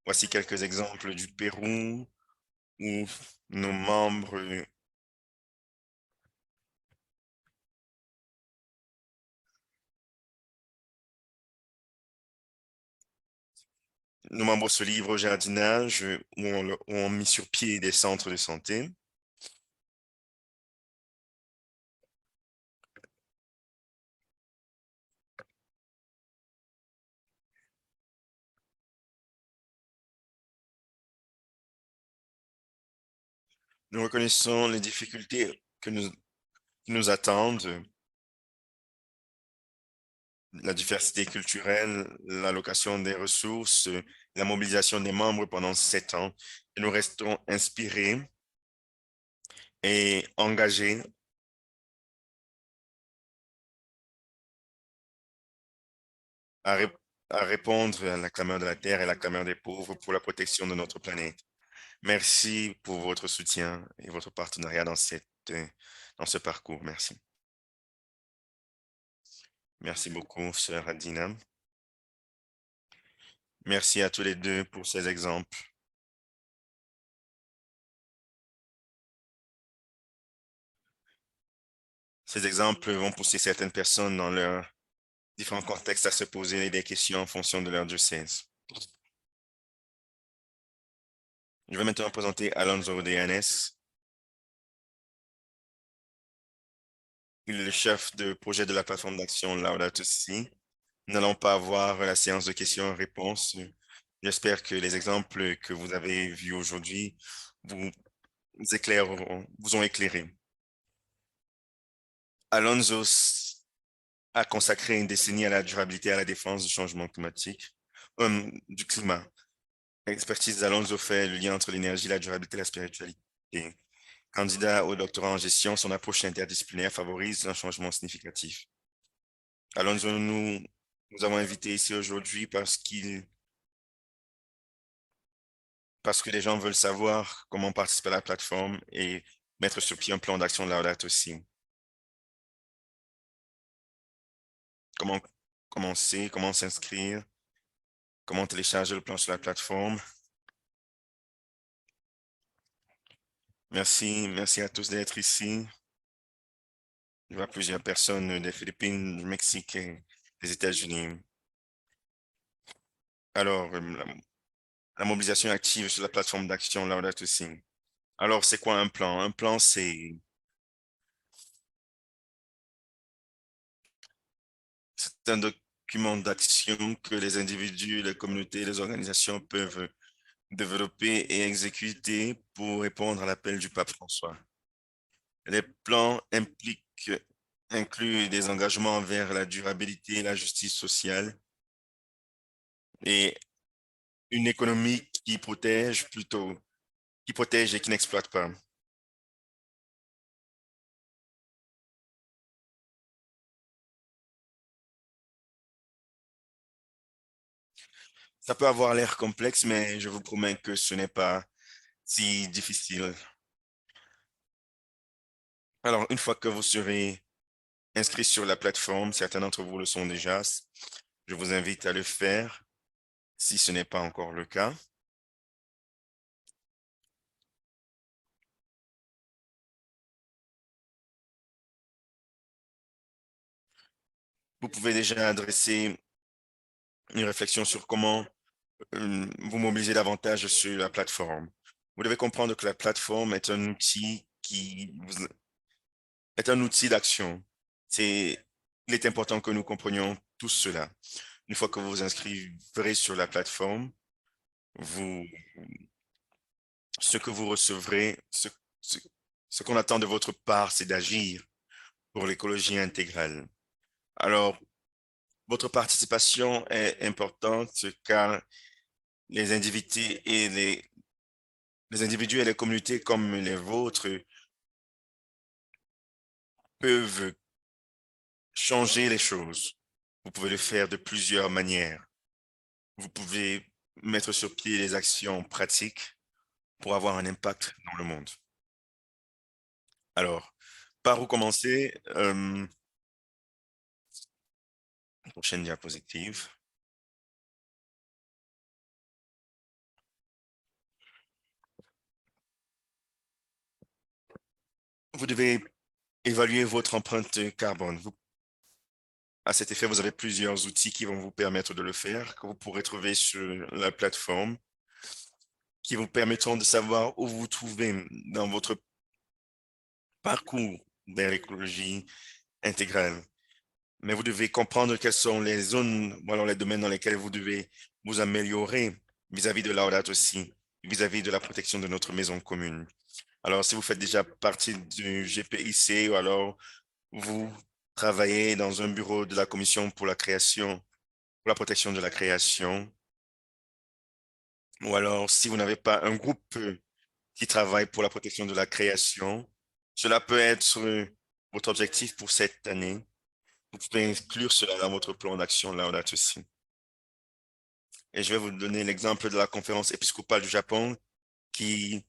[SPEAKER 1] Voici quelques exemples du Pérou où nos membres, nos membres se livrent au jardinage où on mis sur pied des centres de santé. Nous reconnaissons les difficultés qui nous attendent, la diversité culturelle, l'allocation des ressources, la mobilisation des membres pendant 7 ans. Et nous restons inspirés et engagés à, ré- à répondre à la clameur de la terre et la clameur des pauvres pour la protection de notre planète. Merci pour votre soutien et votre partenariat dans ce parcours. Merci. Merci beaucoup, sœur Adina. Merci à tous les deux pour ces exemples. Ces exemples vont pousser certaines personnes dans leurs différents contextes à se poser des questions en fonction de leur diocèse. Je vais maintenant présenter Alonso de Yanes. Il est le chef de projet de la plateforme d'action Laudato Si. Nous n'allons pas avoir la séance de questions-réponses. J'espère que les exemples que vous avez vus aujourd'hui vous vous ont éclairé. Alonso a consacré une décennie à la durabilité et à la défense du changement climatique, du climat. L'expertise d'Alonso fait le lien entre l'énergie, la durabilité et la spiritualité. Candidat au doctorat en gestion, son approche interdisciplinaire favorise un changement significatif. Alonso, nous avons invité ici aujourd'hui parce que les gens veulent savoir comment participer à la plateforme et mettre sur pied un plan d'action de Laudato aussi. Comment commencer, comment s'inscrire, comment télécharger le plan sur la plateforme. Merci à tous d'être ici. Je vois plusieurs personnes des Philippines, du Mexique et des États-Unis. Alors, la mobilisation active sur la plateforme d'action Laudato Si. Alors, c'est quoi un plan? Un plan, c'est un document d'action que les individus, les communautés, les organisations peuvent développer et exécuter pour répondre à l'appel du pape François. Les plans incluent des engagements vers la durabilité et la justice sociale et une économie qui protège et qui n'exploite pas. Ça peut avoir l'air complexe, mais je vous promets que ce n'est pas. si difficile. Alors, une fois que vous serez inscrit sur la plateforme, certains d'entre vous le sont déjà, je vous invite à le faire si ce n'est pas encore le cas. Vous pouvez déjà adresser une réflexion sur comment vous mobiliser davantage sur la plateforme. Vous devez comprendre que la plateforme est un outil est un outil d'action. Il est important que nous comprenions tout cela. Une fois que vous vous inscriverez sur la plateforme, vous, ce que vous recevrez, ce, ce qu'on attend de votre part, c'est d'agir pour l'écologie intégrale. Alors, votre participation est importante car les individus et les individus et les communautés comme les vôtres peuvent changer les choses. Vous pouvez le faire de plusieurs manières. Vous pouvez mettre sur pied des actions pratiques pour avoir un impact dans le monde. Alors, par où commencer? Prochaine diapositive. Vous devez évaluer votre empreinte carbone. À cet effet, vous avez plusieurs outils qui vont vous permettre de le faire, que vous pourrez trouver sur la plateforme, qui vous permettront de savoir où vous vous trouvez dans votre parcours vers l'écologie intégrale. Mais vous devez comprendre quelles sont les zones, ou alors les domaines dans lesquels vous devez vous améliorer vis-à-vis de l'AODAT aussi, vis-à-vis de la protection de notre maison commune. Alors, si vous faites déjà partie du GPIC ou alors vous travaillez dans un bureau de la Commission pour la création, pour la protection de la création, ou alors si vous n'avez pas un groupe qui travaille pour la protection de la création, cela peut être votre objectif pour cette année. Vous pouvez inclure cela dans votre plan d'action là aussi. Et je vais vous donner l'exemple de la conférence épiscopale du Japon qui,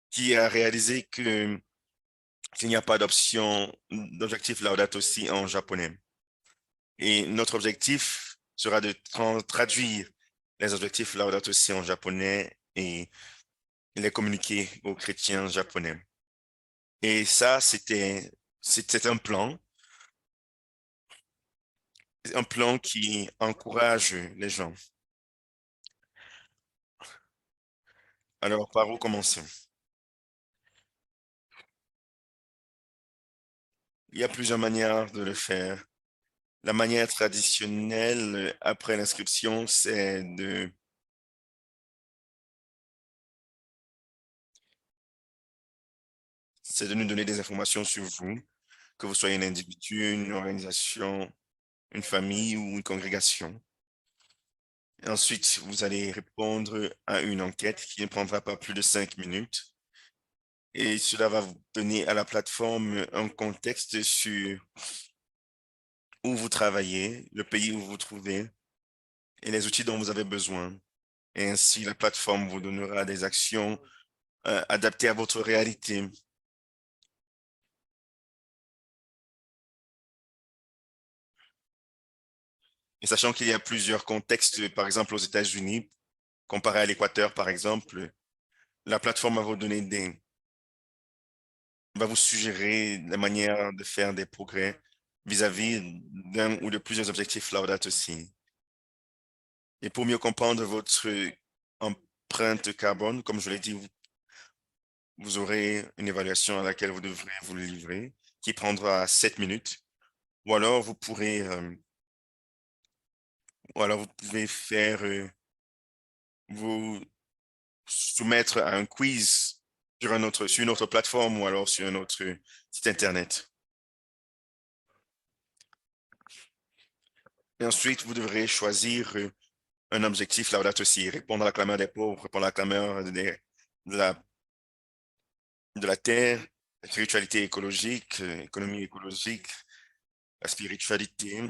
[SPEAKER 1] qui a réalisé qu'il n'y a pas d'objectif Laudato Si en japonais. Et notre objectif sera de traduire les objectifs Laudato Si en japonais et les communiquer aux chrétiens japonais. Et ça, c'était un plan qui encourage les gens. Alors, par où commencer? Il y a plusieurs manières de le faire. La manière traditionnelle, après l'inscription, c'est de nous donner des informations sur vous, que vous soyez un individu, une organisation, une famille ou une congrégation. Et ensuite, vous allez répondre à une enquête qui ne prendra pas plus de 5 minutes. Et cela va vous donner à la plateforme un contexte sur où vous travaillez, le pays où vous vous trouvez et les outils dont vous avez besoin. Et ainsi, la plateforme vous donnera des actions adaptées à votre réalité. Et sachant qu'il y a plusieurs contextes, par exemple aux États-Unis, comparé à l'Équateur, par exemple, la plateforme va vous suggérer la manière de faire des progrès vis-à-vis d'un ou de plusieurs objectifs Laudato Si. Et pour mieux comprendre votre empreinte carbone, comme je l'ai dit, vous aurez une évaluation à laquelle vous devrez vous livrer, qui prendra 7 minutes. Ou alors ou alors vous pouvez vous soumettre à un quiz sur une autre plateforme ou alors sur un autre site Internet. Et ensuite, vous devrez choisir un objectif Laudato Si, répondre à la clameur des pauvres, répondre à la clameur de de la terre, la spiritualité écologique, économie écologique, la spiritualité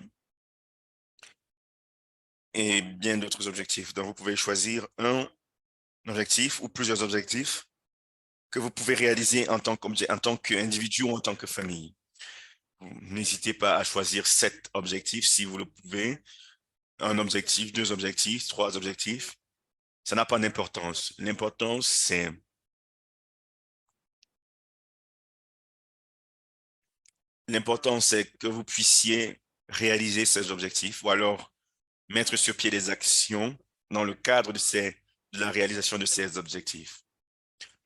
[SPEAKER 1] et bien d'autres objectifs. Donc, vous pouvez choisir un objectif ou plusieurs objectifs que vous pouvez réaliser en tant qu'individu ou en tant que famille. N'hésitez pas à choisir 7 objectifs si vous le pouvez. Un objectif, 2 objectifs, 3 objectifs. Ça n'a pas d'importance. L'important, c'est que vous puissiez réaliser ces objectifs ou alors mettre sur pied des actions dans le cadre de la réalisation de ces objectifs.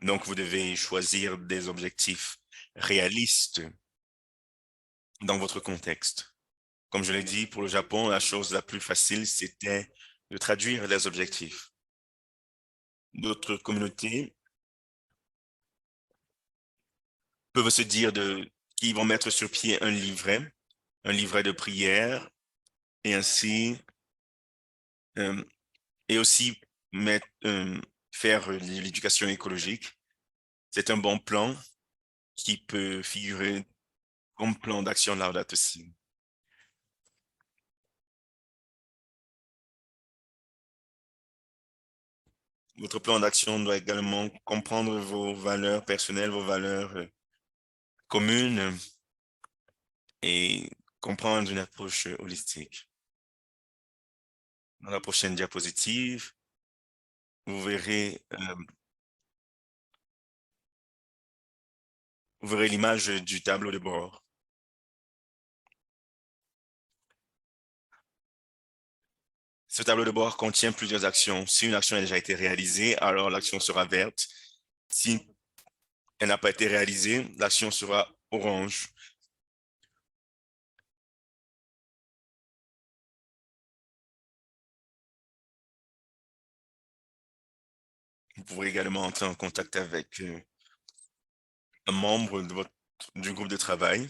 [SPEAKER 1] Donc, vous devez choisir des objectifs réalistes dans votre contexte. Comme je l'ai dit, pour le Japon, la chose la plus facile, c'était de traduire les objectifs. D'autres communautés peuvent se dire qu'ils vont mettre sur pied un livret de prière, et ainsi, euh, et aussi faire l'éducation écologique. C'est un bon plan qui peut figurer comme plan d'action de Laudato Si. Votre plan d'action doit également comprendre vos valeurs personnelles, vos valeurs communes et comprendre une approche holistique. Dans la prochaine diapositive, vous verrez, vous verrez l'image du tableau de bord. Ce tableau de bord contient plusieurs actions. Si une action a déjà été réalisée, alors l'action sera verte. Si elle n'a pas été réalisée, l'action sera orange. Vous pourrez également entrer en contact avec un membre du groupe de travail.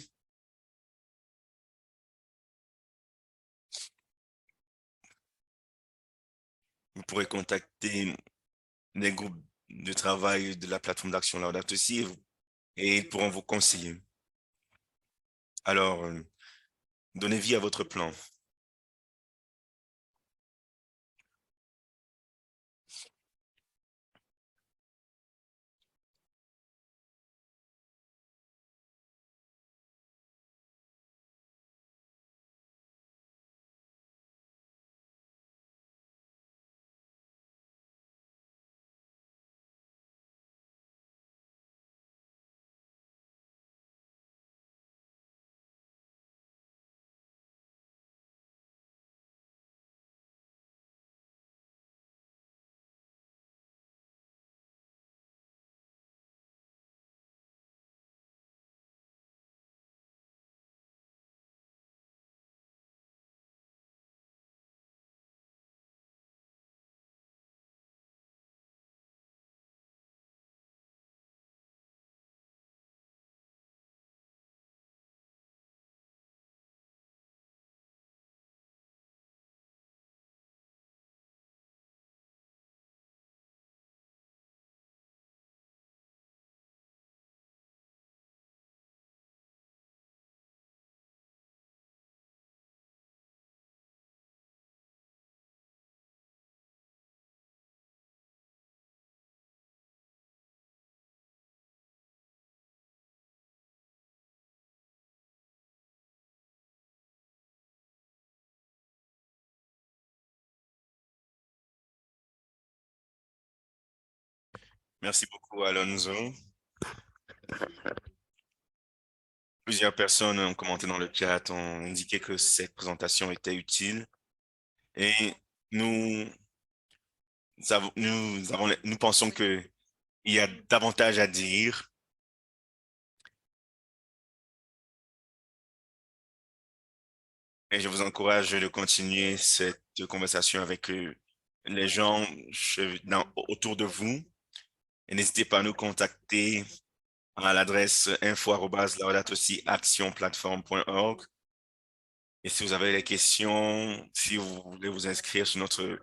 [SPEAKER 1] Vous pourrez contacter les groupes de travail de la plateforme d'action Laudato Si et ils pourront vous conseiller. Alors, donnez vie à votre plan. Merci beaucoup, Alonso. Plusieurs personnes ont commenté dans le chat, ont indiqué que cette présentation était utile et nous, nous pensons que il y a davantage à dire et je vous encourage de continuer cette conversation avec les gens autour de vous et n'hésitez pas à nous contacter à l'adresse info@laudatosiactionplatform.org. Et si vous avez des questions, si vous voulez vous inscrire sur notre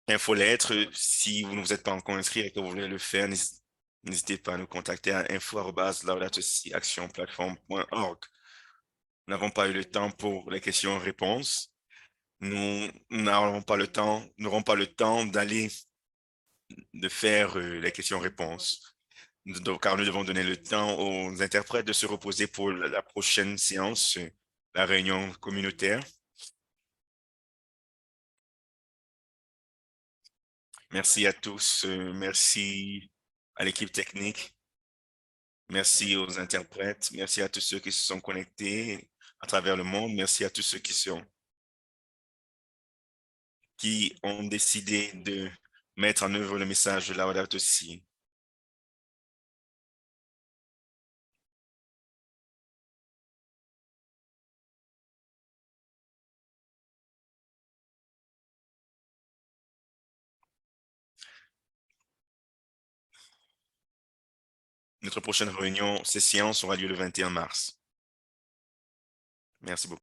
[SPEAKER 1] infolettre, si vous ne vous êtes pas encore inscrit et que vous voulez le faire, n'hésitez pas à nous contacter à info@laudatosiactionplatform.org. Nous n'avons pas eu le temps pour les questions-réponses. Nous n'aurons pas le temps d'aller de faire les questions-réponses. Car nous devons donner le temps aux interprètes de se reposer pour la prochaine séance, la réunion communautaire. Merci à tous. Merci à l'équipe technique. Merci aux interprètes. Merci à tous ceux qui se sont connectés à travers le monde. Merci à tous ceux qui ont décidé de mettre en œuvre le message de Laudato Si. Notre prochaine réunion, ces séances aura lieu le 21 mars. Merci beaucoup.